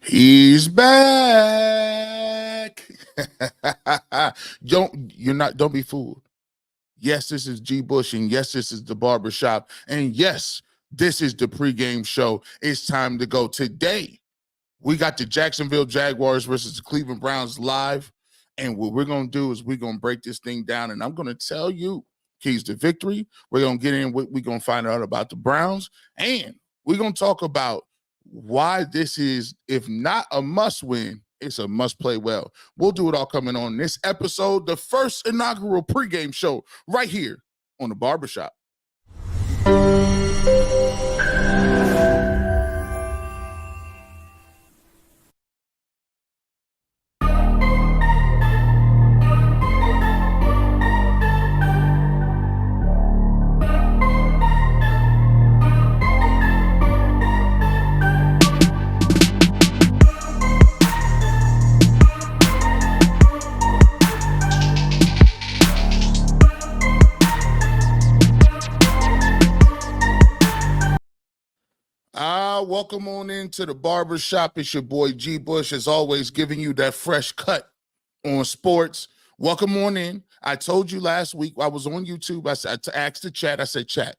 He's back. Don't be fooled. Yes, this is G Bush, and yes, this is the barbershop, and yes, this is the pregame show. It's time to go. Today, we got the Jacksonville Jaguars versus the Cleveland Browns live, and what we're going to do is we're going to break this thing down, and I'm going to tell you keys to victory. We're going to get in, we're going to find out about the Browns, and we're going to talk about why this is, if not a must-win, it's a must-play well. We'll do it all coming on this episode, the first inaugural pregame show right here on the barbershop. Welcome on into the barbershop. It's your boy G Bush, as always, giving you that fresh cut on sports. Welcome on in. I told you last week, I was on YouTube, I asked the chat, I said, chat,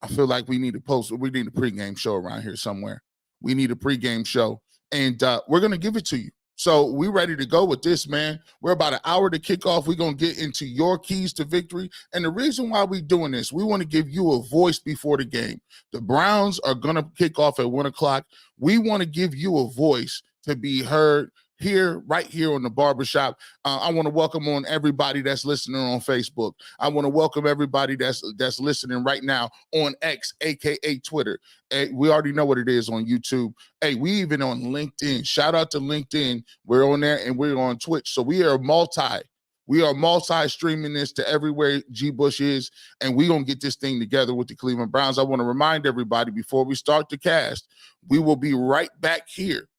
I feel like we need a pregame show around here somewhere. We need a pregame show, and we're going to give it to you. So we ready to go with this, man. We're about an hour to kick off. We're going to get into your keys to victory. And the reason why we're doing this, we want to give you a voice before the game. The Browns are going to kick off at 1 o'clock. We want to give you a voice to be heard here, right here on the barbershop. I want to welcome on everybody that's listening on Facebook. I want to welcome everybody that's listening right now on X, aka Twitter. Hey, we already know what it is on YouTube. Hey, we even on LinkedIn. Shout out to LinkedIn. We're on there and we're on Twitch. So we are multi-streaming this to everywhere G Bush is, and we're going to get this thing together with the Cleveland Browns. I want to remind everybody before we start the cast, we will be right back here.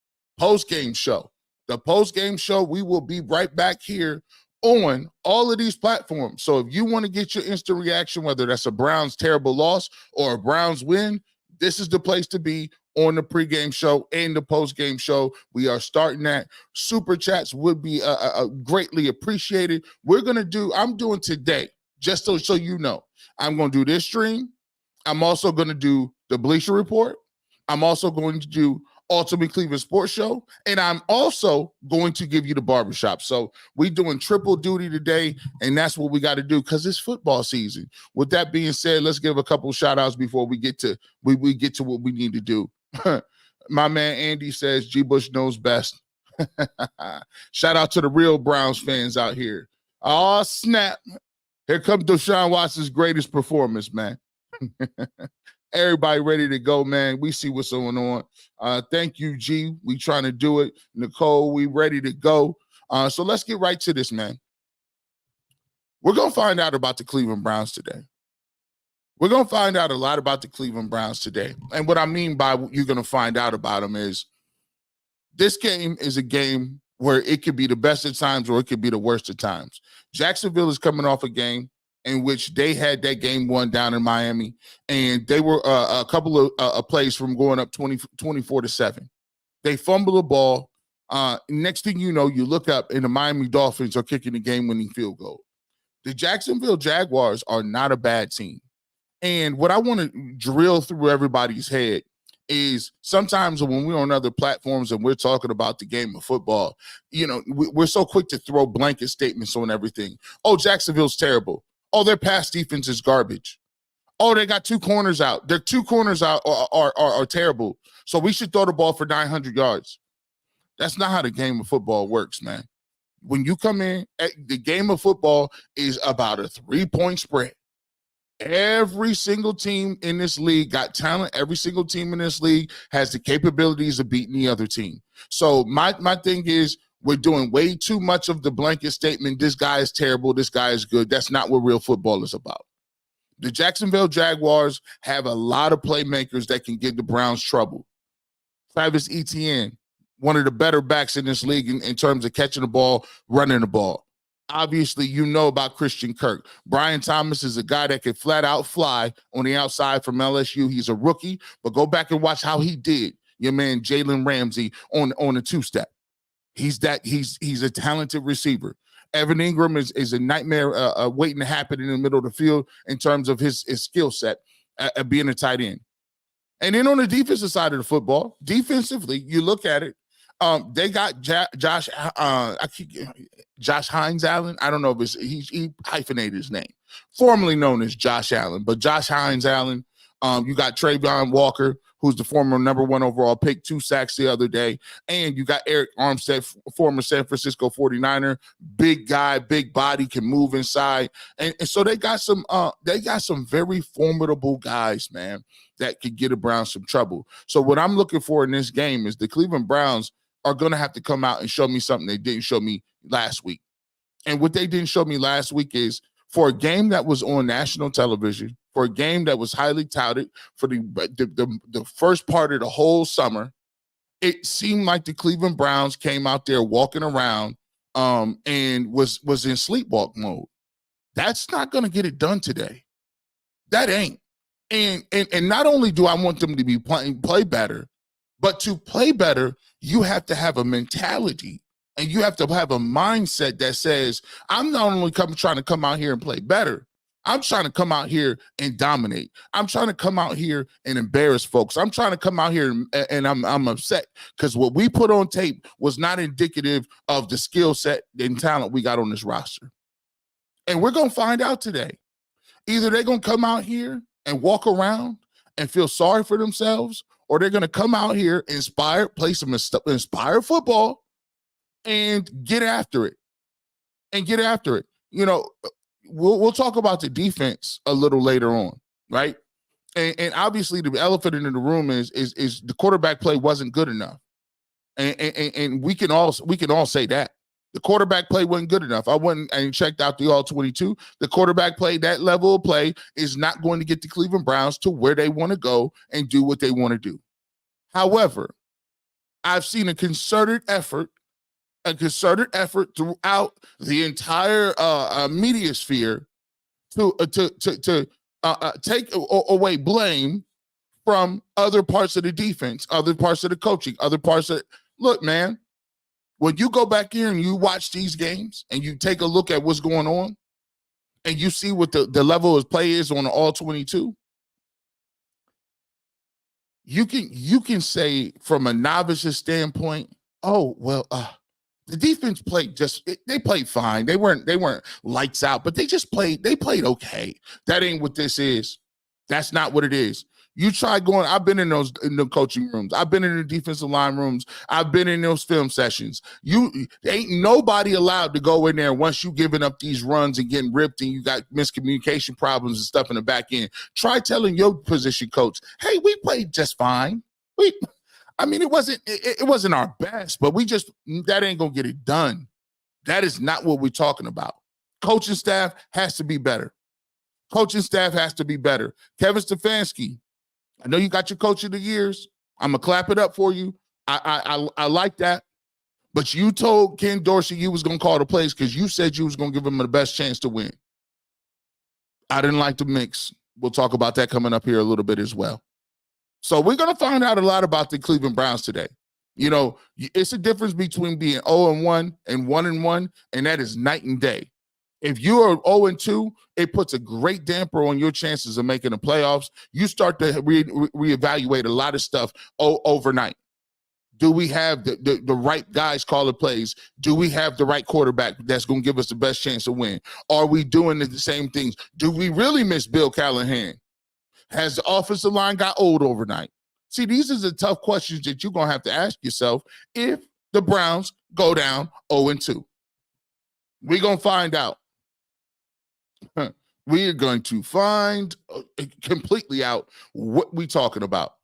Post-game show. The post-game show, we will be right back here on all of these platforms. So if you want to get your instant reaction, whether that's a Browns terrible loss or a Browns win, this is the place to be on the pregame show and the postgame show. We are starting that. Super chats would be greatly appreciated. I'm doing today, just so you know, I'm going to do this stream. I'm also going to do the Bleacher Report. I'm also going to do Ultimate Cleveland Sports Show, and I'm also going to give you the barbershop. So we're doing triple duty today, and that's what we got to do because it's football season. With that being said, let's give a couple shout outs before we get to we get to what we need to do. My man Andy says G Bush knows best. Shout out to the real Browns fans out here. Oh snap! Here comes Deshaun Watson's greatest performance, man. Everybody ready to go, man. We see what's going on. Thank you, G. We trying to do it. Nicole, we ready to go. So let's get right to this, man. We're going to find out about the Cleveland Browns today. We're going to find out a lot about the Cleveland Browns today. And what I mean by you're going to find out about them is this game is a game where it could be the best of times or it could be the worst of times. Jacksonville is coming off a game in which they had that game won down in Miami, and they were a couple of plays from going up 24-7. They fumble the ball. Next thing you know, you look up, and the Miami Dolphins are kicking the game-winning field goal. The Jacksonville Jaguars are not a bad team. And what I want to drill through everybody's head is sometimes when we're on other platforms and we're talking about the game of football, you know, we're so quick to throw blanket statements on everything. Oh, Jacksonville's terrible. Oh, their pass defense is garbage. Oh, they got two corners out. Their two corners out are terrible. So we should throw the ball for 900 yards. That's not how the game of football works, man. When you come in, the game of football is about a 3-point spread. Every single team in this league got talent. Every single team in this league has the capabilities of beating the other team. So my thing is, we're doing way too much of the blanket statement. This guy is terrible. This guy is good. That's not what real football is about. The Jacksonville Jaguars have a lot of playmakers that can give the Browns trouble. Travis Etienne, one of the better backs in this league in terms of catching the ball, running the ball. Obviously, you know about Christian Kirk. Brian Thomas is a guy that can flat out fly on the outside from LSU. He's a rookie, but go back and watch how he did. your man Jalen Ramsey on a two-step. He's a talented receiver. Evan Ingram is a nightmare waiting to happen in the middle of the field in terms of his skill set at being a tight end. And then on the defensive side of the football, defensively, you look at it, they got Josh Hines Allen. I don't know if he hyphenated his name, formerly known as Josh Allen, but Josh Hines Allen. You got Trayvon Walker, who's the former number 1 overall pick, 2 sacks the other day. And you got Eric Armstead, former San Francisco 49er, big guy, big body, can move inside. And so they got some very formidable guys, man, that could get the Browns some trouble. So what I'm looking for in this game is the Cleveland Browns are going to have to come out and show me something they didn't show me last week. And what they didn't show me last week is, for a game that was on national television, for a game that was highly touted for the first part of the whole summer, it seemed like the Cleveland Browns came out there walking around and was in sleepwalk mode. That's not going to get it done today. That ain't. And not only do I want them to be play better, but to play better, you have to have a mentality and you have to have a mindset that says, I'm not only trying to come out here and play better, I'm trying to come out here and dominate. I'm trying to come out here and embarrass folks. I'm trying to come out here and I'm upset because what we put on tape was not indicative of the skill set and talent we got on this roster. And we're going to find out today. Either they're going to come out here and walk around and feel sorry for themselves, or they're going to come out here inspired, play some inspired football, and get after it. You know, we'll talk about the defense a little later on, right? And obviously the elephant in the room is the quarterback play wasn't good enough. And we can all say that. The quarterback play wasn't good enough. I went and checked out the all-22. The quarterback play, that level of play, is not going to get the Cleveland Browns to where they want to go and do what they want to do. However, I've seen a concerted effort throughout the entire media sphere to take away blame from other parts of the defense, other parts of the coaching, other parts of look, man. When you go back here and you watch these games and you take a look at what's going on and you see what the level of play is on the all-22, you can say from a novice's standpoint, oh, well, the defense played they played fine. They weren't lights out, but they played okay. That ain't what this is. That's not what it is. You try going, I've been in the coaching rooms. I've been in the defensive line rooms. I've been in those film sessions. Ain't nobody allowed to go in there once you giving up these runs and getting ripped and you got miscommunication problems and stuff in the back end. Try telling your position coach, hey, we played just fine. It wasn't our best, but that ain't going to get it done. That is not what we're talking about. Coaching staff has to be better. Kevin Stefanski, I know you got your coach of the years. I'm going to clap it up for you. I like that. But you told Ken Dorsey you was going to call the plays because you said you was going to give him the best chance to win. I didn't like the mix. We'll talk about that coming up here a little bit as well. So we're going to find out a lot about the Cleveland Browns today. You know, it's a difference between being 0-1 and 1-1, and that is night and day. If you are 0-2, it puts a great damper on your chances of making the playoffs. You start to reevaluate a lot of stuff overnight. Do we have the right guys calling plays? Do we have the right quarterback that's going to give us the best chance to win? Are we doing the same things? Do we really miss Bill Callahan? Has the offensive line got old overnight? See, these are the tough questions that you're going to have to ask yourself if the Browns go down 0-2. We're going to find out. We are going to find completely out what we're talking about.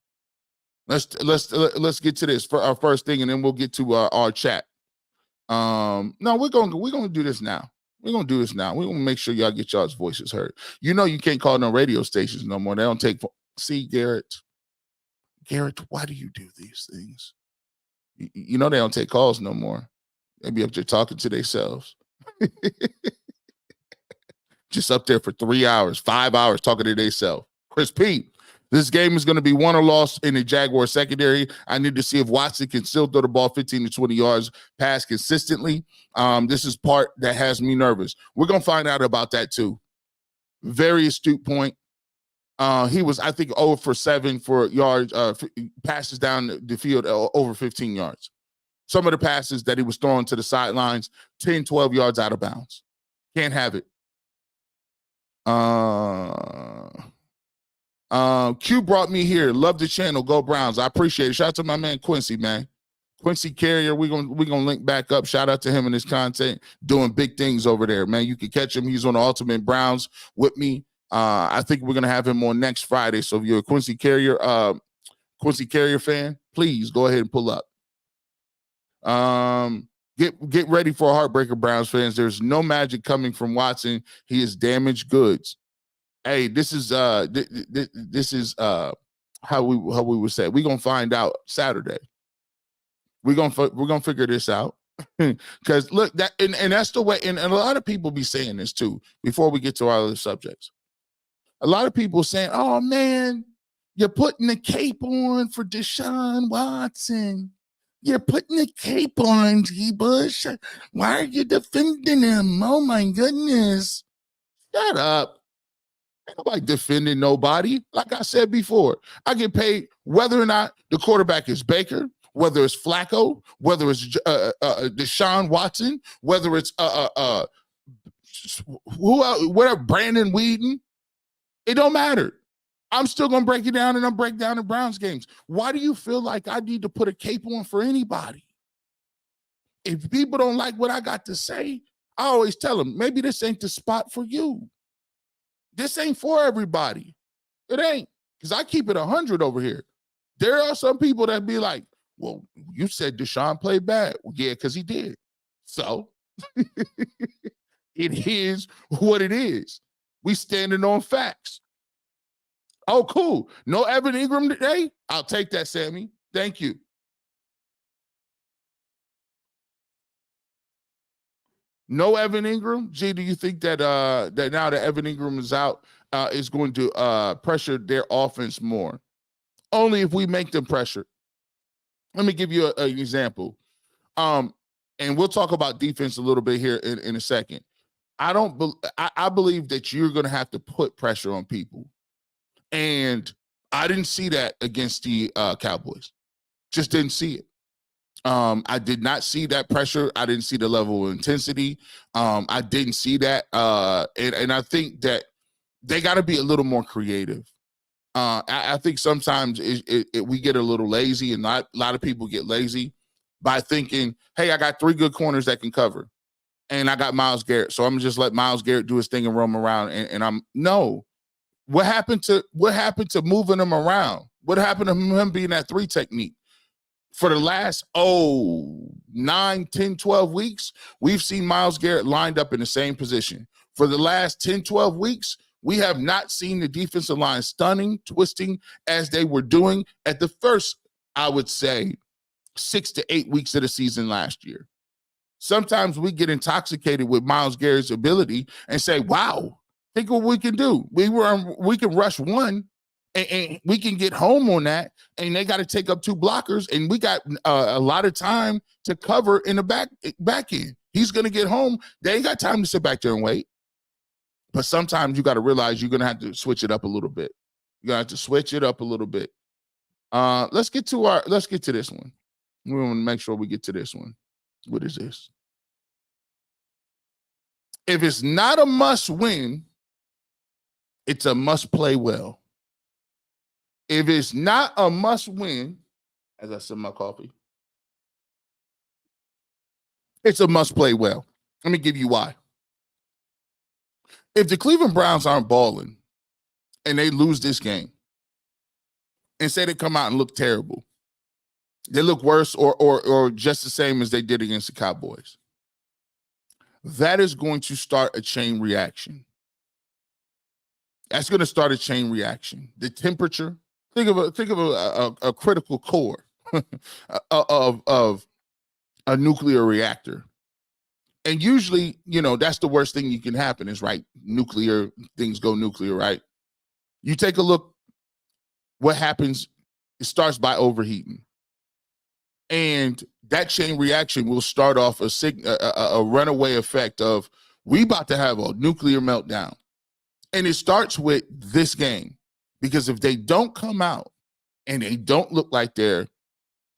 Let's get to this for our first thing, and then we'll get to our chat. No, we're gonna do this now. We're gonna do this now. We're gonna make sure y'all get y'all's voices heard. You know you can't call no radio stations no more. They don't take. See, Garrett, why do you do these things? You know they don't take calls no more. They be up there talking to themselves. Just up there for 3 hours, 5 hours talking to themselves. Chris P, This game is going to be won or lost in the Jaguar secondary. I need to see if Watson can still throw the ball 15 to 20 yards pass consistently. This is part that has me nervous. We're going to find out about that too. Very astute point. He was, I think, 0 for 7 for yards, passes down the field over 15 yards. Some of the passes that he was throwing to the sidelines, 10, 12 yards out of bounds. Can't have it. Q brought me here. Love the channel. Go Browns. I appreciate it. Shout out to my man Quincy, man. Quincy Carrier, we're gonna link back up. Shout out to him and his content, doing big things over there, man. You can catch him. He's on the Ultimate Browns with me. I think we're gonna have him on next Friday. So if you're a Quincy Carrier fan, please go ahead and pull up. Get ready for a heartbreaker, Browns fans. There's no magic coming from Watson. He is damaged goods. Hey, this is how we would say. We're gonna find out Saturday. We're gonna figure this out. Because look, that and that's the way, and a lot of people be saying this too, before we get to our other subjects. A lot of people saying, oh man, you're putting the cape on for Deshaun Watson. You're putting the cape on, G. Bush. Why are you defending him? Oh my goodness. Shut up. Ain't nobody defending nobody. Like I said before, I get paid whether or not the quarterback is Baker, whether it's Flacco, whether it's Deshaun Watson, whether it's whatever, Brandon Whedon. It don't matter. I'm still going to break it down, and I'm break down the Browns games. Why do you feel like I need to put a cape on for anybody? If people don't like what I got to say, I always tell them, maybe this ain't the spot for you. This ain't for everybody. It ain't, because I keep it 100 over here. There are some people that be like, well, you said Deshaun played bad. Well, yeah, because he did. So it is what it is. We standing on facts. Oh, cool. No Evan Ingram today? I'll take that, Sammy. Thank you. No Evan Ingram? Gee, do you think that that now that Evan Ingram is out, is going to pressure their offense more? Only if we make them pressure. Let me give you an example. And we'll talk about defense a little bit here in a second. I believe that you're going to have to put pressure on people. And I didn't see that against the Cowboys. Just didn't see it. I did not see that pressure. I didn't see the level of intensity. I didn't see that. And I think that they got to be a little more creative. I think sometimes we get a little lazy, and a lot of people get lazy by thinking, hey, I got 3 good corners that can cover, and I got Myles Garrett, so I'm going to just let Myles Garrett do his thing and roam around. And no. What happened to moving him around? What happened to him being that 3 technique? For the last 9, 10, 12 weeks, we've seen Myles Garrett lined up in the same position. For the last 10, 12 weeks, we have not seen the defensive line stunning, twisting as they were doing at the first, I would say, 6 to 8 weeks of the season last year. Sometimes we get intoxicated with Myles Garrett's ability and say, wow, think what we can do. We can rush one and we can get home on that, and they got to take up 2 blockers, and we got a lot of time to cover in the back end. He's going to get home. They ain't got time to sit back there and wait. But sometimes you got to realize you're going to have to switch it up a little bit. You're going to have to switch it up a little bit. Let's get to this one. We want to make sure we get to this one. What is this? If it's not a must win, it's a must play well. If it's not a must win, as I sip my coffee, it's a must play well. Let me give you why. If the Cleveland Browns aren't balling and they lose this game, and say they come out and look terrible, they look worse or just the same as they did against the Cowboys, that is going to start a chain reaction. That's going to start a chain reaction. The temperature. Think of a critical core of a nuclear reactor. And usually, that's the worst thing you can happen is, right, things go nuclear, right? You take a look what happens, it starts by overheating. And that chain reaction will start off a runaway effect of we about to have a nuclear meltdown. And it starts with this game. Because if they don't come out and they don't look like they're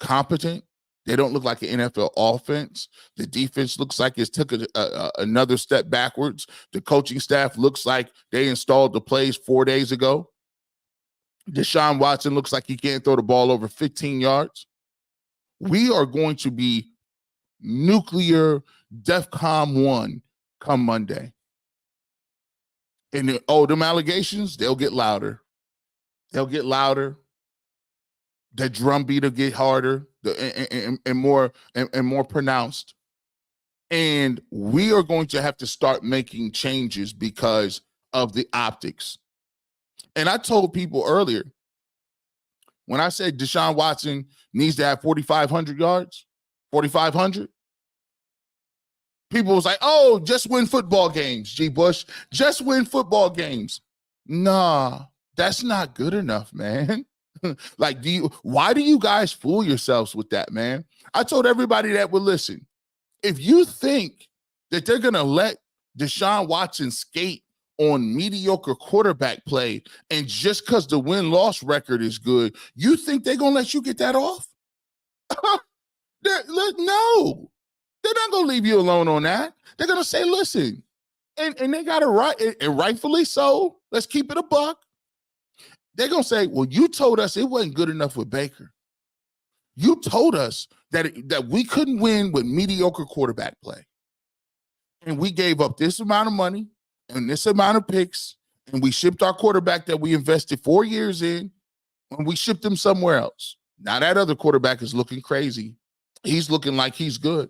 competent, they don't look like an NFL offense, the defense looks like it's took another step backwards, the coaching staff looks like they installed the plays 4 days ago, Deshaun Watson looks like he can't throw the ball over 15 yards, we are going to be nuclear DEFCON 1 come Monday. And them allegations, they'll get louder. They'll get louder. The drum beat will get harder and more pronounced. And we are going to have to start making changes because of the optics. And I told people earlier, when I said Deshaun Watson needs to have 4,500 yards, 4,500, people was like, oh, just win football games, G. Bush. Just win football games. Nah, that's not good enough, man. Like, why do you guys fool yourselves with that, man? I told everybody that would listen. If you think that they're going to let Deshaun Watson skate on mediocre quarterback play and just because the win-loss record is good, you think they're going to let you get that off? No. They're not going to leave you alone on that. They're going to say, listen, and they got it right, and rightfully so. Let's keep it a buck. They're going to say, well, you told us it wasn't good enough with Baker. You told us that we couldn't win with mediocre quarterback play. And we gave up this amount of money and this amount of picks, and we shipped our quarterback that we invested 4 years in, and we shipped him somewhere else. Now that other quarterback is looking crazy. He's looking like he's good.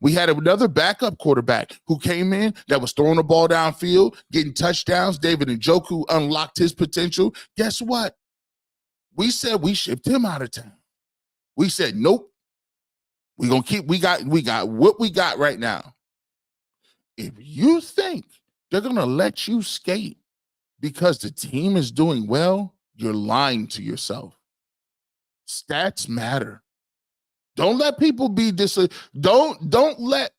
We had another backup quarterback who came in that was throwing the ball downfield, getting touchdowns. David Njoku unlocked his potential. Guess what? We said we shipped him out of town. We said, nope. We got what we got right now. If you think they're going to let you skate because the team is doing well, you're lying to yourself. Stats matter. Don't let people be don't let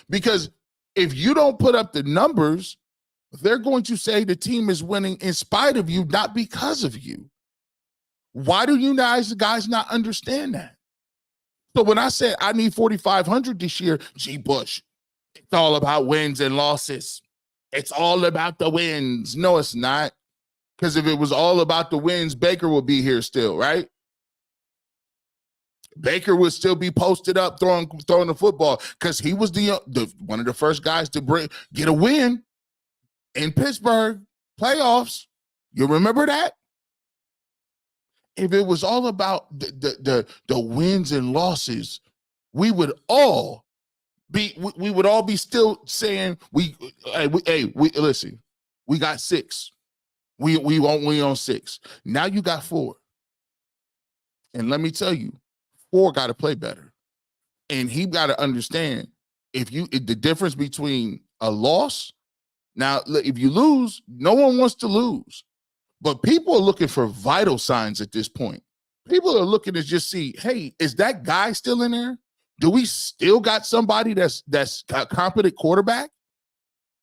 because if you don't put up the numbers, they're going to say the team is winning in spite of you, not because of you. Why do you guys not understand that? So when I said I need 4,500 this year, G. Bush, it's all about wins and losses. It's all about the wins. No, it's not. Because if it was all about the wins, Baker would be here still, right? Baker would still be posted up throwing the football because he was the one of the first guys to get a win in Pittsburgh playoffs. You remember that? If it was all about the wins and losses, we would all be still saying listen, we got 6. We on 6. Now you got 4. And let me tell you, 4 got to play better. And he got to understand the difference between a loss. Now, if you lose, no one wants to lose. But people are looking for vital signs at this point. People are looking to just see, hey, is that guy still in there? Do we still got somebody that's a competent quarterback?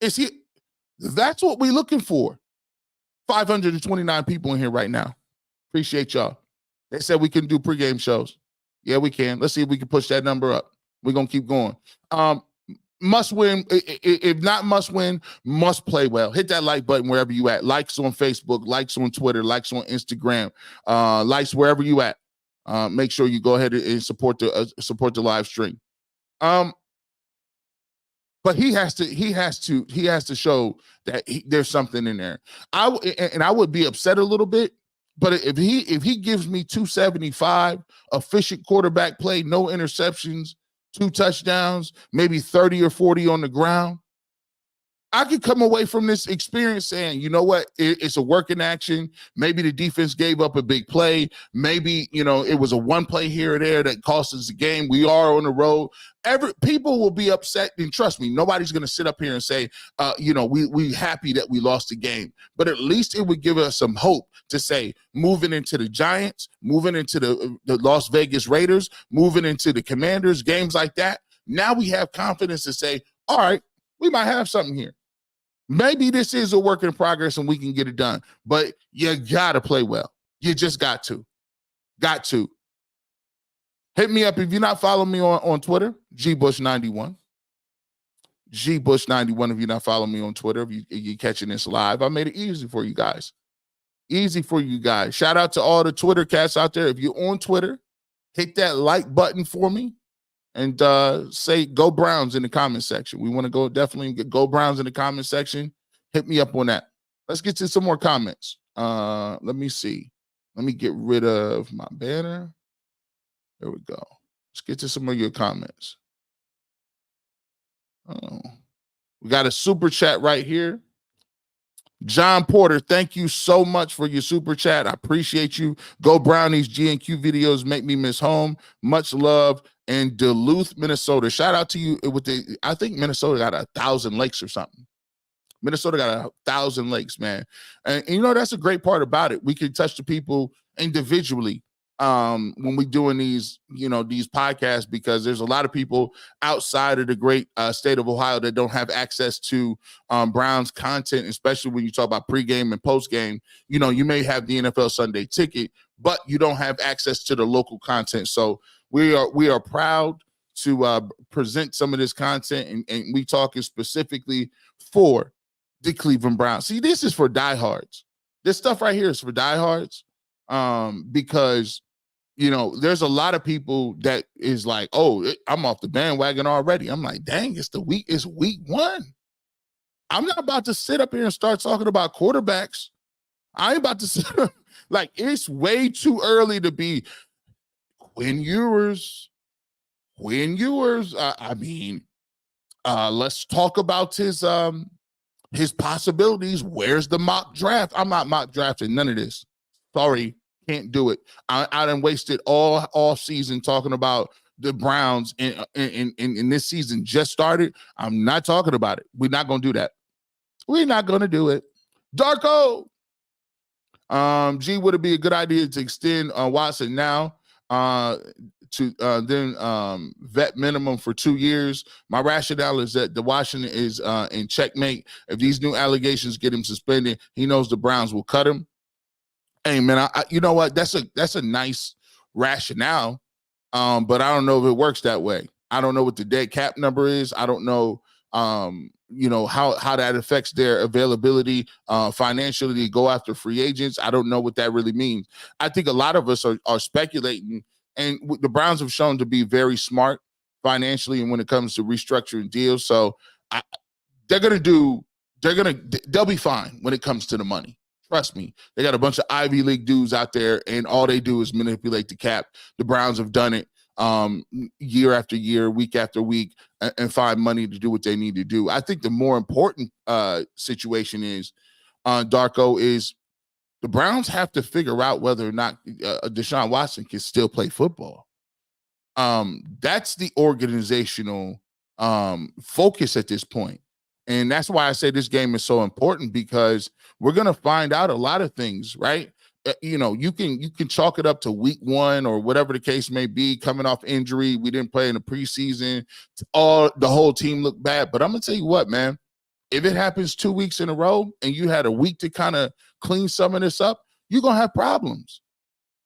Is he? That's what we're looking for. 529 people in here right now. Appreciate y'all. They said we can do pregame shows. Yeah, we can. Let's see if we can push that number up. We're going to keep going. Must win. If not must win, must play well. Hit that like button wherever you at. Likes on Facebook, likes on Twitter, likes on Instagram, likes wherever you at. Make sure you go ahead and support the live stream. But he has to show that there's something in there. I would be upset a little bit. But if he gives me 275, efficient quarterback play, no interceptions, 2 touchdowns, maybe 30 or 40 on the ground, I could come away from this experience saying, you know what, it's a working action. Maybe the defense gave up a big play. Maybe, it was a one play here or there that cost us the game. We are on the road. People will be upset, and trust me, nobody's going to sit up here and say, we happy that we lost the game. But at least it would give us some hope to say, moving into the Giants, moving into the Las Vegas Raiders, moving into the Commanders, games like that. Now we have confidence to say, all right, we might have something here. Maybe this is a work in progress and we can get it done. But you got to play well. You just got to. Got to. Hit me up if you're not following me on Twitter, gbush91. gbush91 if you're not following me on Twitter, if you're catching this live. I made it easy for you guys. Easy for you guys. Shout out to all the Twitter cats out there. If you're on Twitter, hit that like button for me. And say go Browns in the comment section. We want to definitely go Browns in the comment section. Hit me up on that. Let's get to some more comments. Let me see. Let me get rid of my banner. There we go. Let's get to some of your comments. Oh, we got a super chat right here. John Porter, thank you so much for your super chat. I appreciate you. Go Brownies. G&Q videos make me miss home. Much love. In Duluth, Minnesota. Shout out to you I think Minnesota got 1,000 lakes or something. Minnesota got 1,000 lakes, man. And that's a great part about it. We can touch the people individually when we doing these podcasts, because there's a lot of people outside of the great state of Ohio that don't have access to Browns content, especially when you talk about pregame and postgame. You may have the NFL Sunday ticket, but you don't have access to the local content. So we are proud to present some of this content, and we talking specifically for the Cleveland Browns. See, this is for diehards. This stuff right here is for diehards, because there's a lot of people that is like, oh, I'm off the bandwagon already. I'm like, dang, it's week one. I'm not about to sit up here and start talking about quarterbacks. I ain't about to sit like, it's way too early to be Quinn Ewers. Let's talk about his possibilities. Where's the mock draft? I'm not mock drafting none of this. Sorry, can't do it. I done wasted all season talking about the Browns, and this season just started. I'm not talking about it. We're not gonna do that. We're not gonna do it. Darko. Would it be a good idea to extend Watson now? To then vet minimum for 2 years. My rationale is that the Washington is in checkmate. If these new allegations get him suspended, he knows the Browns will cut him. Hey man, you know what? That's a nice rationale, but I don't know if it works that way. I don't know what the dead cap number is. I don't know, how that affects their availability financially to go after free agents. I don't know what that really means. I think a lot of us are speculating. And the Browns have shown to be very smart financially and when it comes to restructuring deals. So they'll be fine when it comes to the money. Trust me. They got a bunch of Ivy League dudes out there, and all they do is manipulate the cap. The Browns have done it year after year, week after week, and find money to do what they need to do. I think the more important situation is, Darko, is the Browns have to figure out whether or not Deshaun Watson can still play football. That's the organizational focus at this point. And that's why I say this game is so important, because we're going to find out a lot of things, right? You can chalk it up to week one or whatever the case may be, coming off injury. We didn't play in the preseason. The whole team looked bad. But I'm going to tell you what, man, if it happens 2 weeks in a row and you had a week to kind of clean some of this up, you're going to have problems.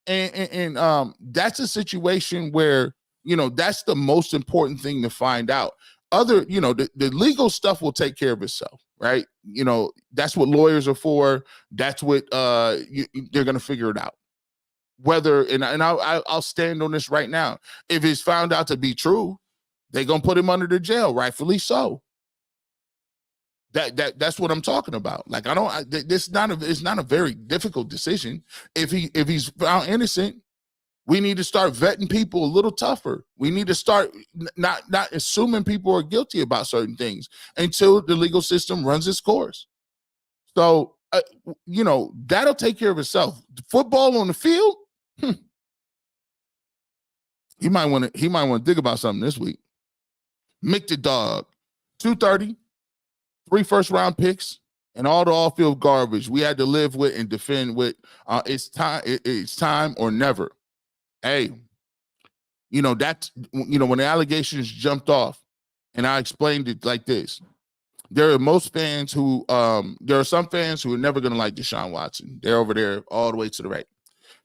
And that's a situation where, that's the most important thing to find out. The legal stuff will take care of itself, right? That's what lawyers are for. That's what they're going to figure it out. Whether, and I'll stand on this right now. If it's found out to be true, they're going to put him under the jail, rightfully so. That's what I'm talking about. Like, it's not a very difficult decision. If he's found innocent, We need to start vetting people a little tougher. We need to start not assuming people are guilty about certain things until the legal system runs its course. So, that'll take care of itself. Football on the field, he might want to think about something this week. Mick the dog, 230, 3 first-round picks, and all the off-field garbage we had to live with and defend with. It's time or never. Hey, that's when the allegations jumped off, and I explained it like this. There are some fans who are never going to like Deshaun Watson. They're over there all the way to the right.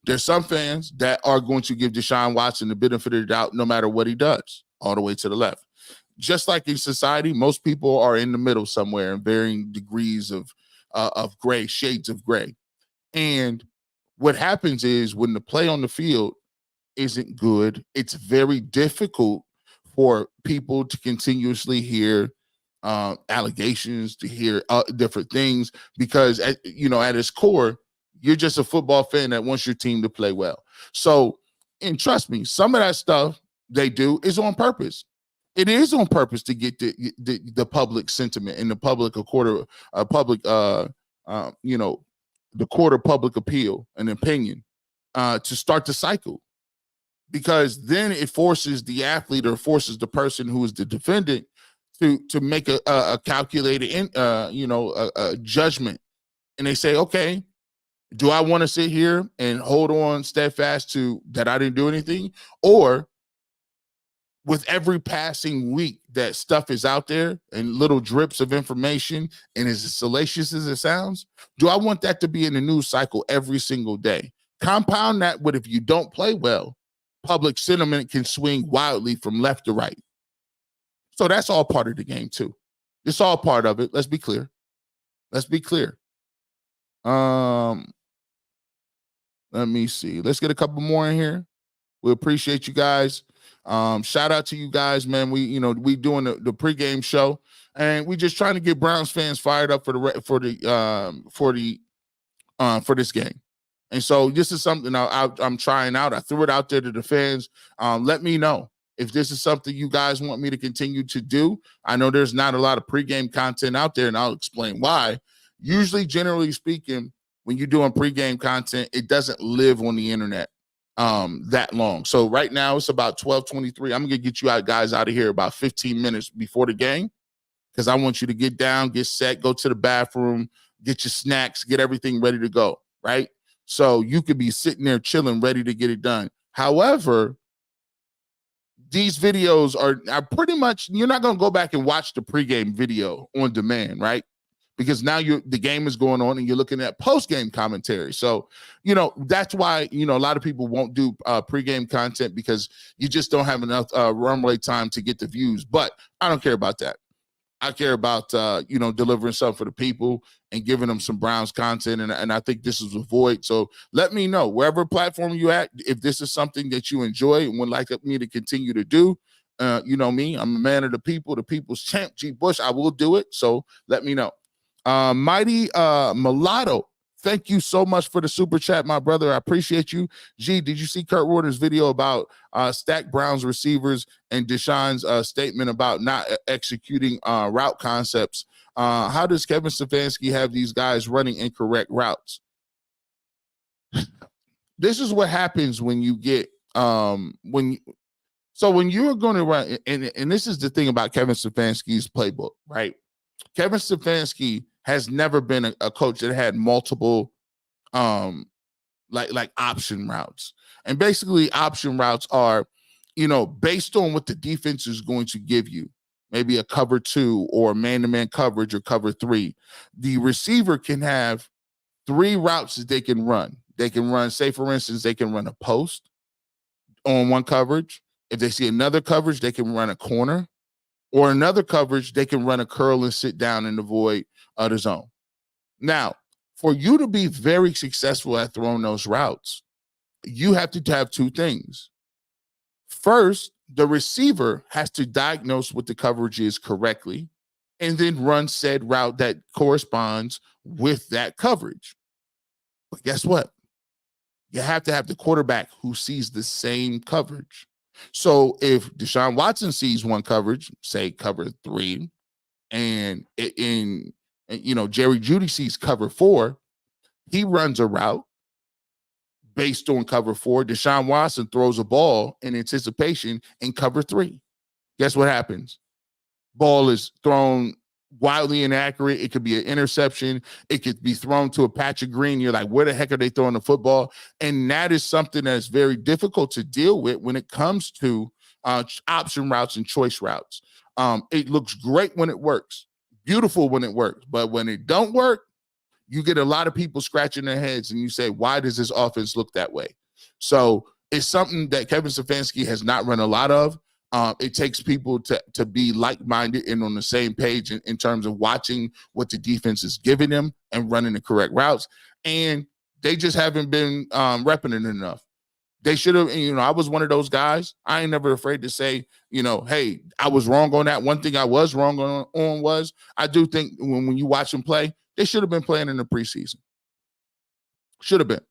There's some fans that are going to give Deshaun Watson the benefit of the doubt no matter what he does, all the way to the left. Just like in society, most people are in the middle somewhere in varying degrees of gray, shades of gray. And what happens is when the play on the field isn't good, it's very difficult for people to continuously hear allegations, to hear different things, because at its core, you're just a football fan that wants your team to play well. So, and trust me, some of that stuff they do is on purpose. It is on purpose to get the public sentiment and the public the court of public appeal and opinion to start the cycle. Because then it forces the athlete or forces the person who is the defendant to make a calculated a judgment, and they say, okay, do I want to sit here and hold on steadfast to that I didn't do anything, or with every passing week that stuff is out there and little drips of information and as salacious as it sounds, do I want that to be in the news cycle every single day? Compound that with, if you don't play well, public sentiment can swing wildly from left to right. So that's all part of the game too. It's all part of it. Let's be clear. Let me see. Let's get a couple more in here. We appreciate you guys. Shout out to you guys, man. We doing the pregame show, and we just trying to get Browns fans fired up for this game. And so this is something I'm trying out. I threw it out there to the fans. Let me know if this is something you guys want me to continue to do. I know there's not a lot of pregame content out there, and I'll explain why. Usually, generally speaking, when you're doing pregame content, it doesn't live on the internet that long. So right now it's about 12:23. I'm gonna get you guys out of here about 15 minutes before the game, because I want you to get down, get set, go to the bathroom, get your snacks, get everything ready to go, right? So you could be sitting there chilling, ready to get it done. However, these videos are pretty much, you're not going to go back and watch the pregame video on demand, right? Because now the game is going on and you're looking at post-game commentary. So, that's why, a lot of people won't do pregame content, because you just don't have enough runway time to get the views. But I don't care about that. I care about, delivering something for the people and giving them some Browns content. And I think this is a void. So let me know, wherever platform you at, if this is something that you enjoy and would like me to continue to do. You know me, I'm a man of the people, the people's champ, G. Bush. I will do it. So let me know. Mighty Mulatto, thank you so much for the super chat, my brother. I appreciate you. G, did you see Kurt Warner's video about stacked Browns receivers and Deshaun's statement about not executing route concepts? How does Kevin Stefanski have these guys running incorrect routes? This is what happens when you get when you're going to run, and this is the thing about Kevin Stefanski's playbook, right? Kevin Stefanski has never been a coach that had multiple like option routes. And basically option routes are, based on what the defense is going to give you, maybe a cover 2 or man-to-man coverage or cover 3. The receiver can have 3 routes that they can run. They can run, say for instance, they can run a post on one coverage. If they see another coverage, they can run a corner. Or another coverage, they can run a curl and sit down and avoid the zone. Now, for you to be very successful at throwing those routes, you have to have 2 things. First, the receiver has to diagnose what the coverage is correctly and then run said route that corresponds with that coverage. But guess what? You have to have the quarterback who sees the same coverage. So if Deshaun Watson sees one coverage, say cover 3, and Jerry Jeudy sees cover 4, he runs a route based on cover 4. Deshaun Watson throws a ball in anticipation in cover 3. Guess what happens? Ball is thrown wildly inaccurate. It could be an interception. It could be thrown to a patch of green. You're like, where the heck are they throwing the football? And that is something that's very difficult to deal with when it comes to option routes and choice routes. It looks great when it works, beautiful when it works, but when it don't work, you get a lot of people scratching their heads and you say, why does this offense look that way? So it's something that Kevin Stefanski has not run a lot of. It takes people to be like-minded and on the same page in terms of watching what the defense is giving them and running the correct routes. And they just haven't been repping it enough. They should have, I was one of those guys. I ain't never afraid to say, hey, I was wrong on that. One thing I was wrong on was I do think when you watch them play, they should have been playing in the preseason. Should have been.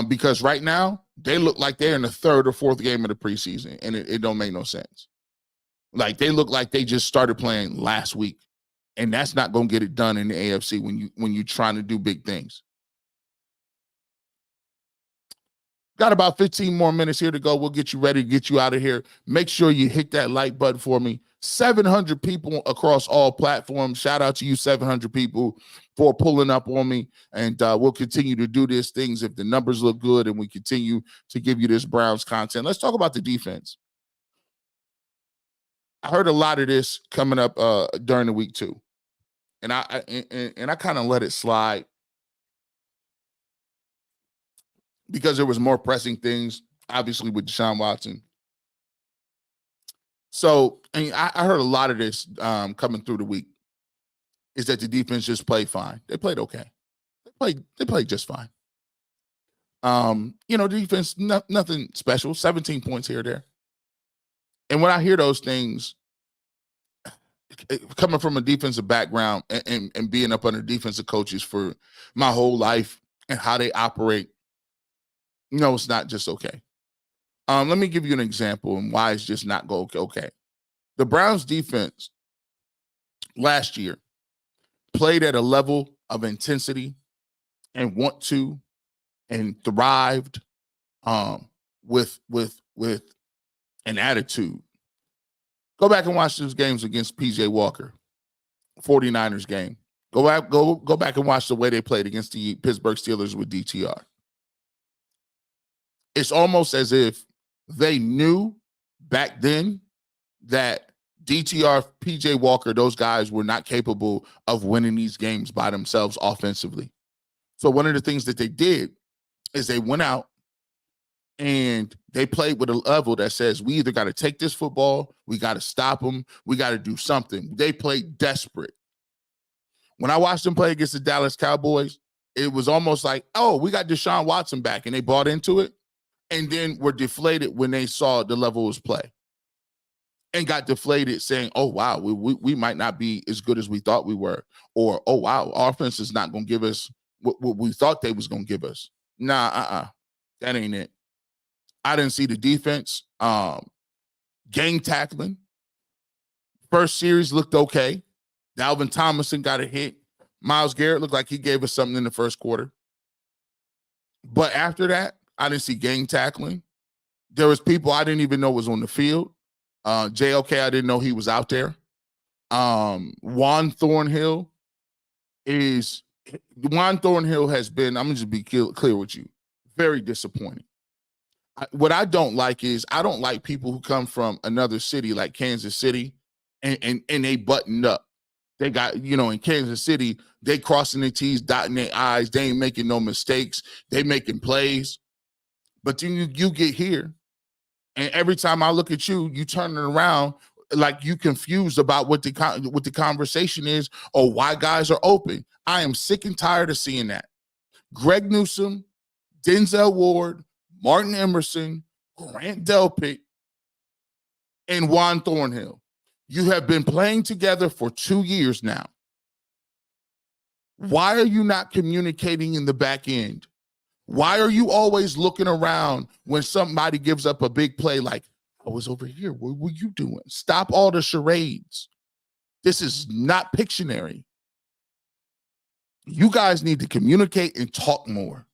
Because right now, they look like they're in the 3rd or 4th game of the preseason, and it don't make no sense. Like, they look like they just started playing last week, and that's not going to get it done in the AFC when you're trying to do big things. Got about 15 more minutes here to go. We'll get you ready to get you out of here. Make sure you hit that like button for me. 700 people across all platforms. Shout out to you, 700 people, for pulling up on me. And we'll continue to do these things if the numbers look good and we continue to give you this Browns content. Let's talk about the defense. I heard a lot of this coming up during the week too. And I kind of let it slide because there was more pressing things, obviously, with Deshaun Watson. So, I heard a lot of this coming through the week, is that the defense just played fine. They played okay. They played just fine. Defense, nothing special, 17 points here or there. And when I hear those things, coming from a defensive background and being up under defensive coaches for my whole life and how they operate, it's not just okay. Let me give you an example and why it's just not okay. The Browns defense last year played at a level of intensity and want to and thrived with an attitude. Go back and watch those games against PJ Walker, 49ers game. Go back and watch the way they played against the Pittsburgh Steelers with DTR. It's almost as if they knew back then that DTR, PJ Walker, those guys were not capable of winning these games by themselves offensively. So one of the things that they did is they went out and they played with a level that says, we either got to take this football, we got to stop them, we got to do something. They played desperate. When I watched them play against the Dallas Cowboys, it was almost like, oh, we got Deshaun Watson back, and they bought into it. And then were deflated when they saw the level was play, and got deflated saying, oh, wow, we might not be as good as we thought we were. Or, oh, wow, our offense is not going to give us what we thought they was going to give us. Nah, that ain't it. I didn't see the defense. Gang tackling. First series looked okay. Dalvin Tomlinson got a hit. Myles Garrett looked like he gave us something in the first quarter. But after that, I didn't see gang tackling. There was people I didn't even know was on the field. JOK, I didn't know he was out there. Juan Thornhill has been, I'm going to just be clear with you, very disappointing. What I don't like is I don't like people who come from another city like Kansas City and they buttoned up. They got, in Kansas City, they crossing their T's, dotting their I's. They ain't making no mistakes. They making plays. But then you get here, and every time I look at you, you turn it around like you confused about what the conversation is or why guys are open. I am sick and tired of seeing that. Greg Newsome, Denzel Ward, Martin Emerson, Grant Delpit, and Juan Thornhill. You have been playing together for 2 years now. Why are you not communicating in the back end? Why are you always looking around when somebody gives up a big play like, I was over here, what were you doing? Stop all the charades. This is not Pictionary. You guys need to communicate and talk more.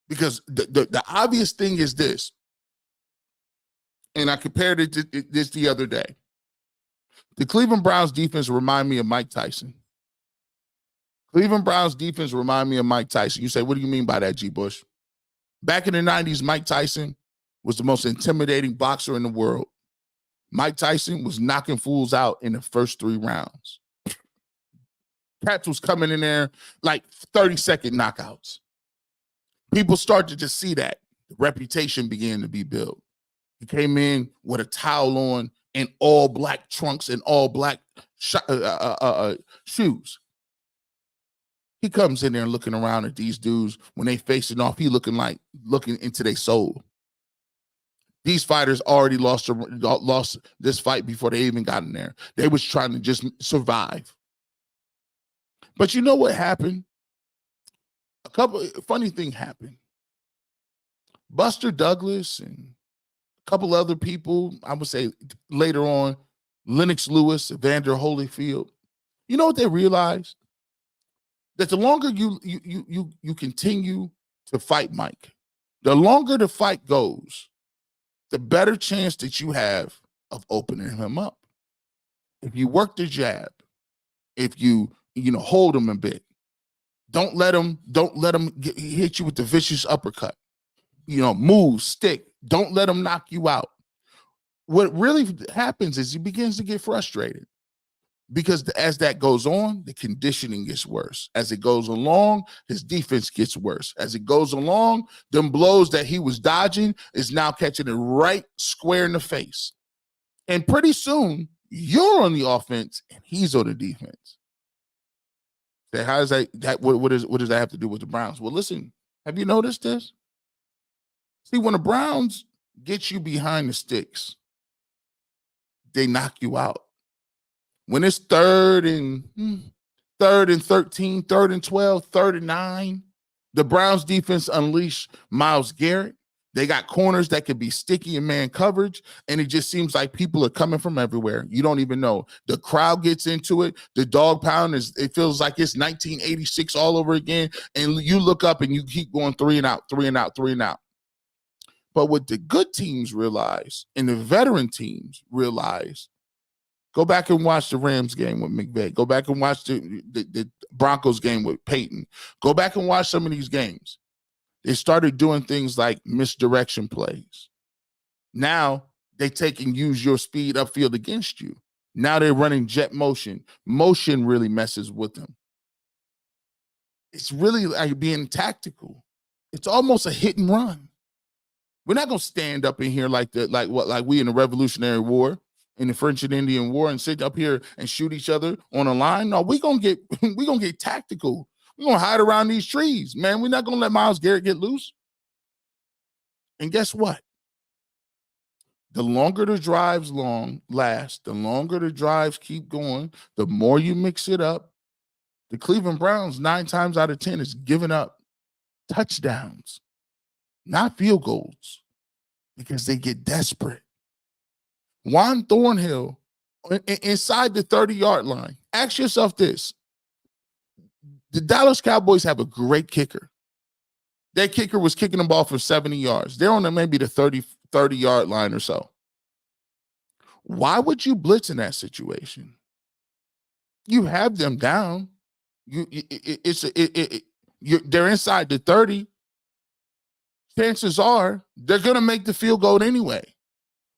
Because the obvious thing is this, and I compared it to this the other day. The Cleveland Browns defense remind me of Mike Tyson. Cleveland Browns defense remind me of Mike Tyson. You say, what do you mean by that, G. Bush? Back in the 90s, Mike Tyson was the most intimidating boxer in the world. Mike Tyson was knocking fools out in the first 3 rounds. Cats was coming in there like 30-second knockouts. People started to see that. The reputation began to be built. He came in with a towel on and all black trunks and all black shoes. He comes in there looking around at these dudes. When they facing off, he looking into their soul. These fighters already lost this fight before they even got in there. They was trying to just survive. But you know what happened? Funny thing happened. Buster Douglas and a couple other people, I would say later on, Lennox Lewis, Evander Holyfield. You know what they realized? That the longer you continue to fight Mike, the longer the fight goes, the better chance that you have of opening him up. If you work the jab, if you hold him a bit, don't let him hit you with the vicious uppercut. Move, stick. Don't let him knock you out. What really happens is he begins to get frustrated. Because as that goes on, the conditioning gets worse. As it goes along, his defense gets worse. As it goes along, them blows that he was dodging is now catching it right square in the face. And pretty soon, you're on the offense and he's on the defense. So how is that what does that have to do with the Browns? Well, listen, have you noticed this? See, when the Browns get you behind the sticks, they knock you out. When it's 3rd and 13, 3rd and 12, 3rd and 9, the Browns defense unleashed Myles Garrett. They got corners that could be sticky in man coverage, and it just seems like people are coming from everywhere. You don't even know. The crowd gets into it. The dog pound it feels like it's 1986 all over again, and you look up and you keep going 3 and out, 3 and out, 3 and out. But what the good teams realize and the veteran teams realize, go back and watch the Rams game with McVay. Go back and watch the Broncos game with Peyton. Go back and watch some of these games. They started doing things like misdirection plays. Now they take and use your speed upfield against you. Now they're running jet motion. Motion really messes with them. It's really like being tactical. It's almost a hit and run. We're not gonna stand up in here like we in the Revolutionary War, in the French and Indian War, and sit up here and shoot each other on a line. No, we're gonna get tactical. We're gonna hide around these trees, man. We're not gonna let Myles Garrett get loose. And guess what? The longer the drives last, the longer the drives keep going, the more you mix it up. The Cleveland Browns, 9 times out of 10, is giving up touchdowns, not field goals, because they get desperate. Juan Thornhill, inside the 30-yard line. Ask yourself this. The Dallas Cowboys have a great kicker. Their kicker was kicking the ball for 70 yards. They're on maybe the 30-yard line or so. Why would you blitz in that situation? You have them down. They're inside the 30. Chances are they're going to make the field goal anyway.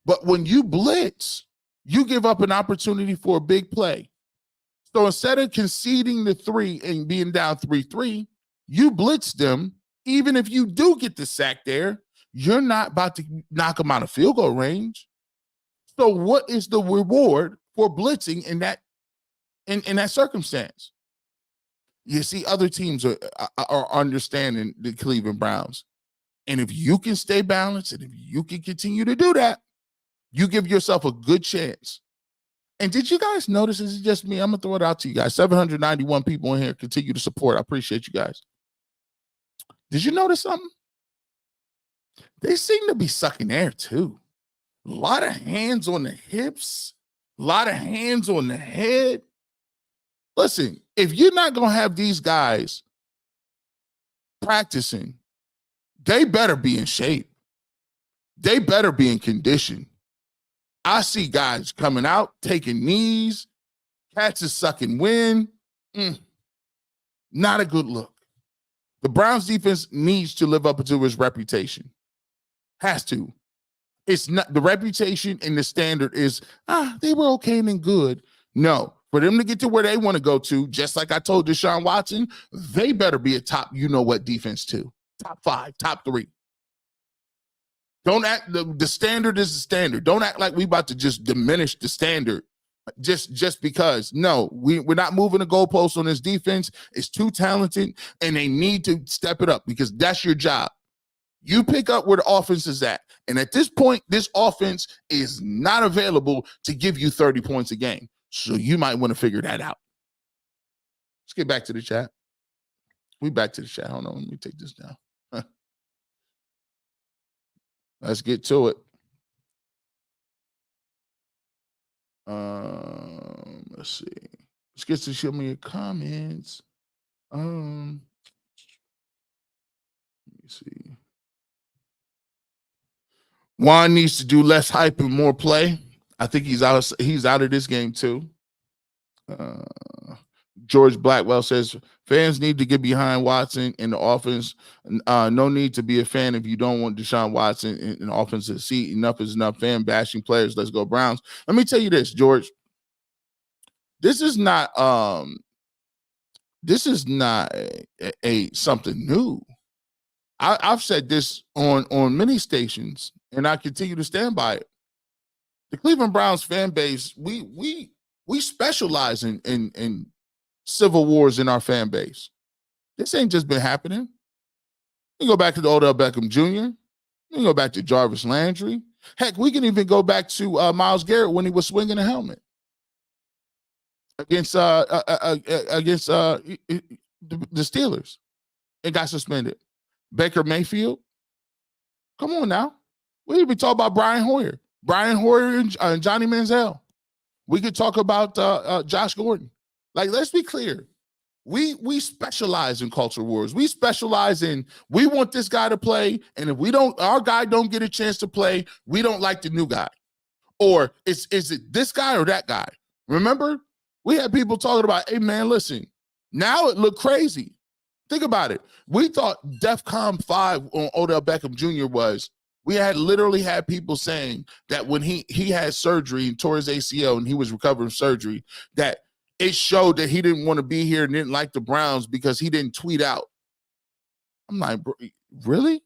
But when you blitz, you give up an opportunity for a big play. So instead of conceding the 3 and being down 3-3, you blitz them. Even if you do get the sack there, you're not about to knock them out of field goal range. So what is the reward for blitzing in that circumstance? You see, other teams are understanding the Cleveland Browns. And if you can stay balanced and if you can continue to do that, you give yourself a good chance. And did you guys notice, this is just me, I'm going to throw it out to you guys. 791 people in here continue to support. I appreciate you guys. Did you notice something? They seem to be sucking air too. A lot of hands on the hips, a lot of hands on the head. Listen, if you're not going to have these guys practicing, they better be in shape. They better be in condition. I see guys coming out, taking knees, cats is sucking wind. Not a good look. The Browns defense needs to live up to its reputation. Has to. It's not the reputation and the standard is, they were okay and good. No, for them to get to where they want to go to, just like I told Deshaun Watson, they better be a top, you-know-what defense too. Top 5, top 3. Don't act, the standard is the standard. Don't act like we about to just diminish the standard just because. No, we're not moving the goalposts on this defense. It's too talented, and they need to step it up because that's your job. You pick up where the offense is at. And at this point, this offense is not available to give you 30 points a game. So you might want to figure that out. Let's get back to the chat. We back to the chat. Hold on. Let me take this down. Let's get to it. Let's see. Let's get to show me your comments. Let me see. Juan needs to do less hype and more play. I think he's out of this game too. George Blackwell says fans need to get behind Watson in the offense. No need to be a fan if you don't want Deshaun Watson in the offensive seat. Enough is enough. Fan bashing players. Let's go Browns. Let me tell you this, George. This is not a something new. I've said this on many stations, and I continue to stand by it. The Cleveland Browns fan base, we specialize in civil wars in our fan base. This ain't just been happening. We go back to the Odell Beckham Jr. We can go back to Jarvis Landry. Heck, we can even go back to Myles Garrett when he was swinging a helmet against the Steelers and got suspended. Baker Mayfield. Come on now. We even talk about Brian Hoyer and Johnny Manziel. We could talk about Josh Gordon. Like, let's be clear. We specialize in culture wars. We specialize in, we want this guy to play, and if our guy don't get a chance to play, we don't like the new guy. Or is it this guy or that guy? Remember, we had people talking about, hey man, listen, now it looked crazy. Think about it. We thought DEFCON 5 on Odell Beckham Jr. we had literally had people saying that when he had surgery and tore his ACL and he was recovering from surgery, that it showed that he didn't want to be here and didn't like the Browns because he didn't tweet out. I'm like, bro, really?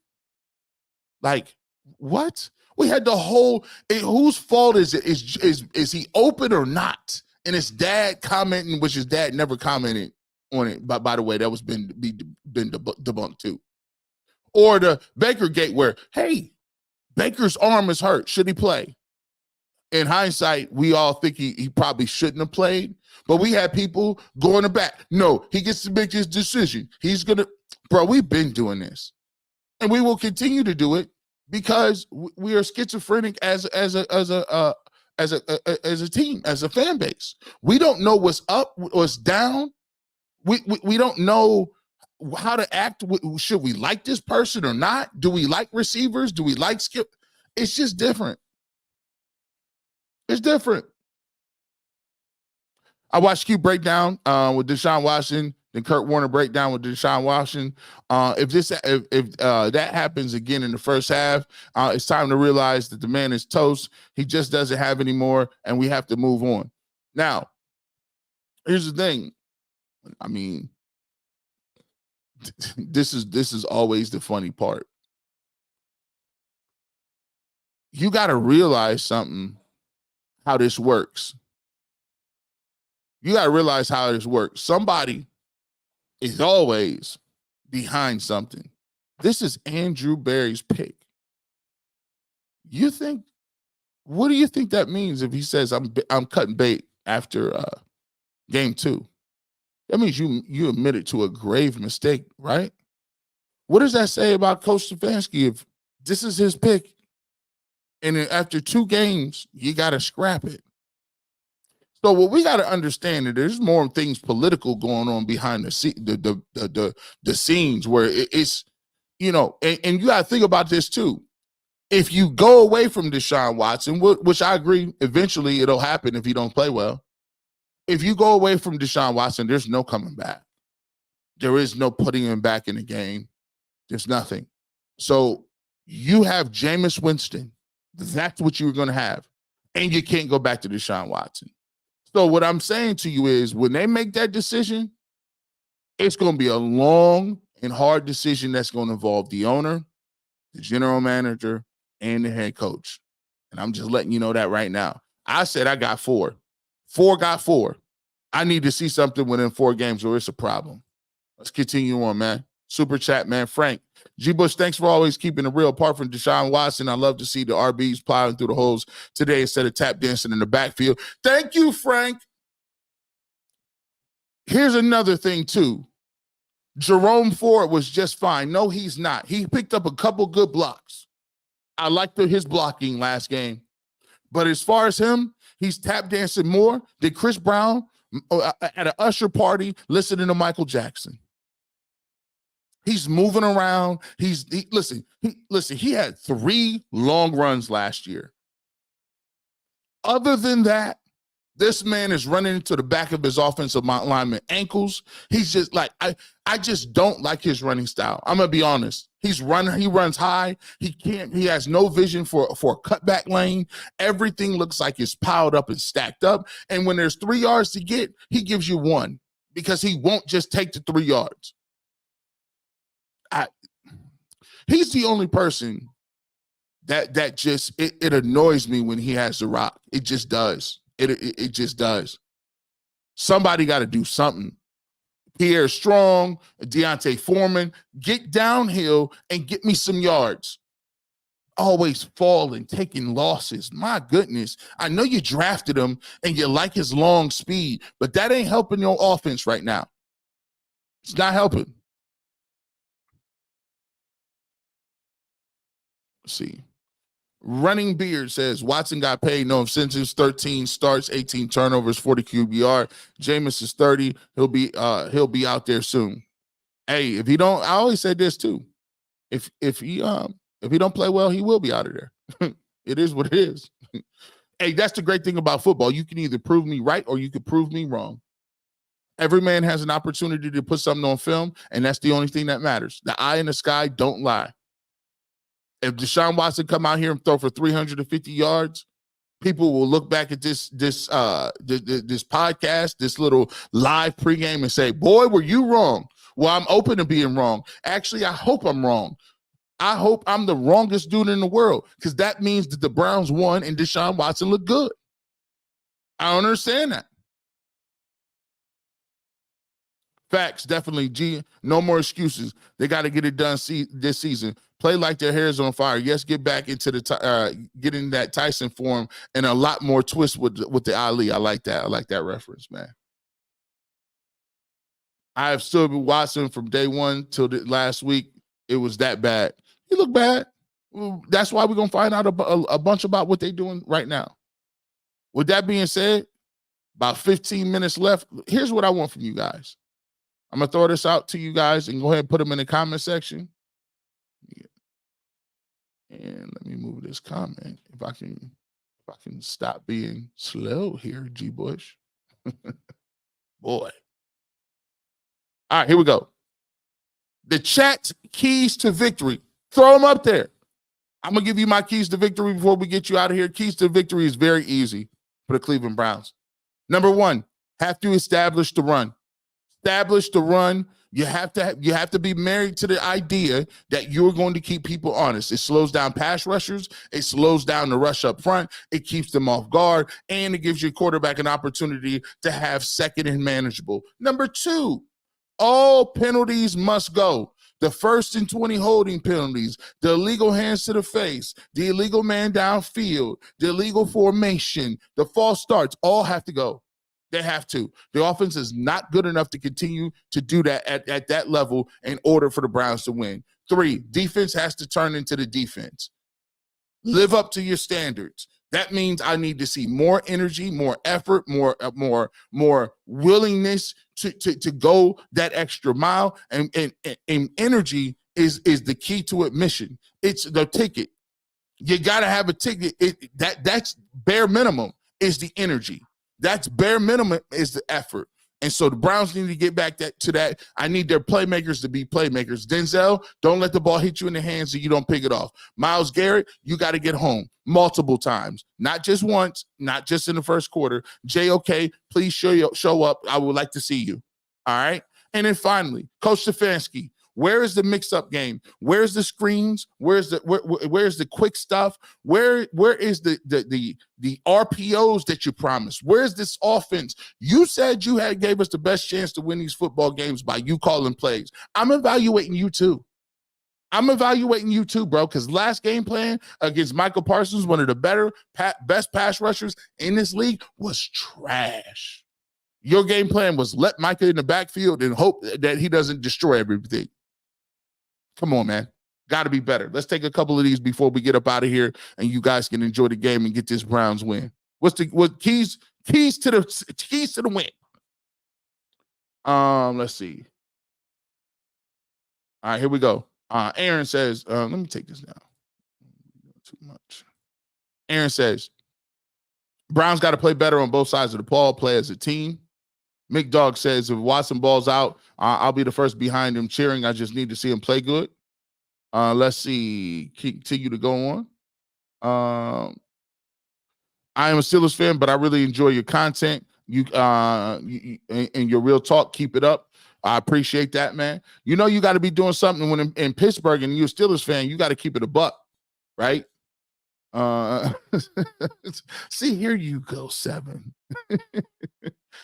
Like, what? We had the whole, whose fault is it? Is he open or not? And his dad commenting, which his dad never commented on it. But by the way, that was been debunked too. Or the Baker Gate where, hey, Baker's arm is hurt. Should he play? In hindsight, we all think he probably shouldn't have played. But we had people going to bat. No, he gets to make his decision. He's going to, bro, we've been doing this. And we will continue to do it because we are schizophrenic as a team, as a fan base. We don't know what's up, what's down. We don't know how to act. Should we like this person or not? Do we like receivers? Do we like skip? It's just different. It's different. I watched Q breakdown with Deshaun Watson, then Kurt Warner breakdown with Deshaun Watson. If that happens again in the first half, it's time to realize that the man is toast. He just doesn't have any more, and we have to move on. Now, here's the thing. I mean, this is always the funny part. You got to realize something, how this works. You got to realize how this works. Somebody is always behind something. This is Andrew Berry's pick. What do you think that means if he says I'm cutting bait after game 2? That means you admitted to a grave mistake, right? What does that say about Coach Stefanski if this is his pick and then after 2 games, you got to scrap it? So what we got to understand is there's more things political going on behind the scenes where it's, you know, and you got to think about this too. If you go away from Deshaun Watson, which I agree, eventually it'll happen if he don't play well. If you go away from Deshaun Watson, there's no coming back. There is no putting him back in the game. There's nothing. So you have Jameis Winston. That's what you're going to have. And you can't go back to Deshaun Watson. So what I'm saying to you is when they make that decision, it's going to be a long and hard decision that's going to involve the owner, the general manager, and the head coach. And I'm just letting you know that right now. I said I got 4. 4 got 4. I need to see something within 4 games or it's a problem. Let's continue on, man. Super chat, man. Frank. G. Bush, thanks for always keeping it real. Apart from Deshaun Watson, I love to see the RBs plowing through the holes today instead of tap dancing in the backfield. Thank you, Frank. Here's another thing, too. Jerome Ford was just fine. No, he's not. He picked up a couple good blocks. I liked his blocking last game. But as far as him, he's tap dancing more than Chris Brown at an usher party listening to Michael Jackson. He's moving around. Listen, he had 3 long runs last year. Other than that, this man is running into the back of his offensive lineman ankles. He's just like, I just don't like his running style. I'm going to be honest. He runs high. He has no vision for a cutback lane. Everything looks like it's piled up and stacked up. And when there's 3 yards to get, he gives you 1 because he won't just take the 3 yards. He's the only person that just, it annoys me when he has the rock. It just does. It just does. Somebody got to do something. Pierre Strong, Deontay Foreman, get downhill and get me some yards. Always falling, taking losses. My goodness. I know you drafted him and you like his long speed, but that ain't helping your offense right now. It's not helping. Let's see. Running Beard says Watson got paid, no incentives, 13 starts, 18 turnovers, 40 QBR. Jameis is 30. He'll be out there soon. Hey, if he don't, I always say this too. If he don't play well, he will be out of there. It is what it is. Hey, that's the great thing about football. You can either prove me right or you can prove me wrong. Every man has an opportunity to put something on film, and that's the only thing that matters. The eye in the sky don't lie. If Deshaun Watson come out here and throw for 350 yards, people will look back at this podcast, this little live pregame, and say, boy, were you wrong? Well, I'm open to being wrong. Actually, I hope I'm wrong. I hope I'm the wrongest dude in the world because that means that the Browns won and Deshaun Watson looked good. I don't understand that. Facts, definitely, G. No more excuses. They got to get it done this season. Play like their hair is on fire. Yes, get back into getting that Tyson form and a lot more twist with the Ali. I like that. I like that reference, man. I have stood with Watson from day one till last week. It was that bad. He looked bad. That's why we're going to find out a bunch about what they're doing right now. With that being said, about 15 minutes left. Here's what I want from you guys. I'm going to throw this out to you guys and go ahead and put them in the comment section. And let me move this comment. If I can stop being slow here, G. Bush. Boy. All right, here we go. The chat keys to victory. Throw them up there. I'm going to give you my keys to victory before we get you out of here. Keys to victory is very easy for the Cleveland Browns. Number 1, have to establish the run. Establish the run. You have to be married to the idea that you're going to keep people honest. It slows down pass rushers. It slows down the rush up front. It keeps them off guard, and it gives your quarterback an opportunity to have second and manageable. Number 2, all penalties must go. The 1st and 20 holding penalties, the illegal hands to the face, the illegal man downfield, the illegal formation, the false starts, all have to go. They have to. The offense is not good enough to continue to do that at that level in order for the Browns to win. 3, defense has to turn into the defense. Live up to your standards. That means I need to see more energy, more effort, more willingness to go that extra mile. And energy is the key to admission. It's the ticket. You got to have a ticket. That's bare minimum is the energy. That's bare minimum is the effort. And so the Browns need to get back to that. I need their playmakers to be playmakers. Denzel, don't let the ball hit you in the hands so you don't pick it off. Myles Garrett, you got to get home multiple times, not just once, not just in the first quarter. JOK, please show up. I would like to see you. All right. And then finally, Coach Stefanski, where is the mix-up game? Where's the screens? Where's the quick stuff? Where is the RPOs that you promised? Where's this offense? You said you gave us the best chance to win these football games by you calling plays. I'm evaluating you too. Bro, because last game plan against Michael Parsons, one of the best pass rushers in this league, was trash. Your game plan was let Micah in the backfield and hope that he doesn't destroy everything. Come on, man. Got to be better. Let's take a couple of these before we get up out of here and you guys can enjoy the game and get this Browns win. What keys to the win? Let's see. All right, here we go. Aaron says, let me take this down. Too much. Aaron says, Browns got to play better on both sides of the ball, play as a team. Mick Dog says, if Watson balls out, I'll be the first behind him cheering. I just need to see him play good. Let's see. Continue to go on. I am a Steelers fan, but I really enjoy your content. You and your real talk. Keep it up. I appreciate that, man. You know you got to be doing something when in Pittsburgh and you're a Steelers fan, you got to keep it a buck, right? See, here you go, 7.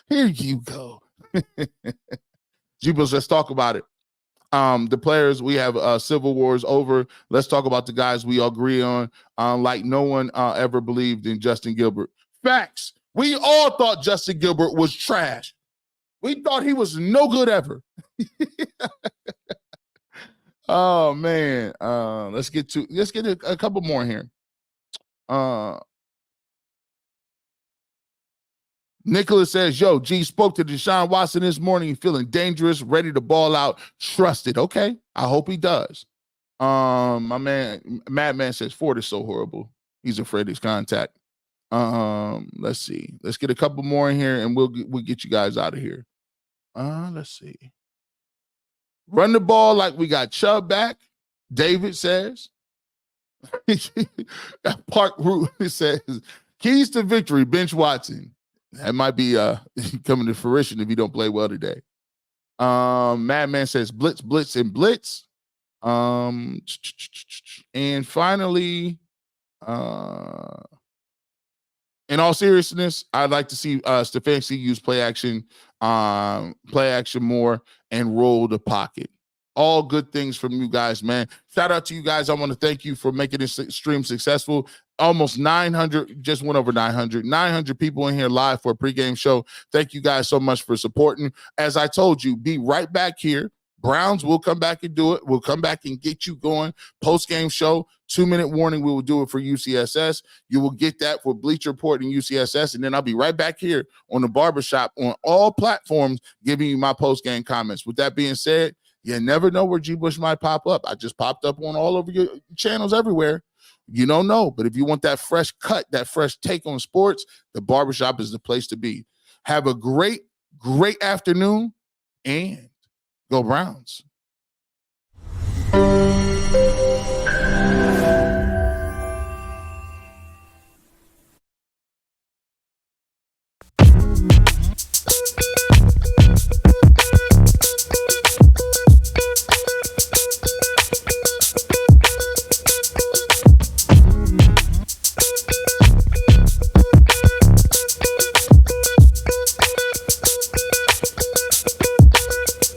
Here you go. Jubals, let's talk about it. The players, we have civil wars over. Let's talk about the guys we agree on. Like no one ever believed in Justin Gilbert. Facts. We all thought Justin Gilbert was trash. We thought he was no good ever. Oh man. Let's get a couple more here. Nicholas says, yo, G spoke to Deshaun Watson this morning, feeling dangerous, ready to ball out, trusted. Okay, I hope he does. My man, Madman says, Ford is so horrible. He's afraid of his contact. Let's see. Let's get a couple more in here, and we'll get you guys out of here. Let's see. Run the ball like we got Chubb back, David says. Park Root says, keys to victory, bench Watson. That might be coming to fruition if you don't play well today. Madman says blitz, blitz, and blitz. And finally, in all seriousness, I'd like to see Stefanski use play action more and roll the pocket. All good things from you guys, man. Shout out to you guys. I want to thank you for making this stream successful. Almost 900, just went over 900 people in here live for a pregame show. Thank you guys so much for supporting. As I told you, be right back here. Browns will come back and do it. We'll come back and get you going. Post-game show, 2-minute warning. We will do it for UCSS. You will get that for Bleacher Report and UCSS. And then I'll be right back here on the barbershop on all platforms giving you my post-game comments. With that being said, you never know where G. Bush might pop up. I just popped up on all over your channels everywhere. You don't know. But if you want that fresh cut, that fresh take on sports, the barbershop is the place to be. Have a great, great afternoon and go Browns.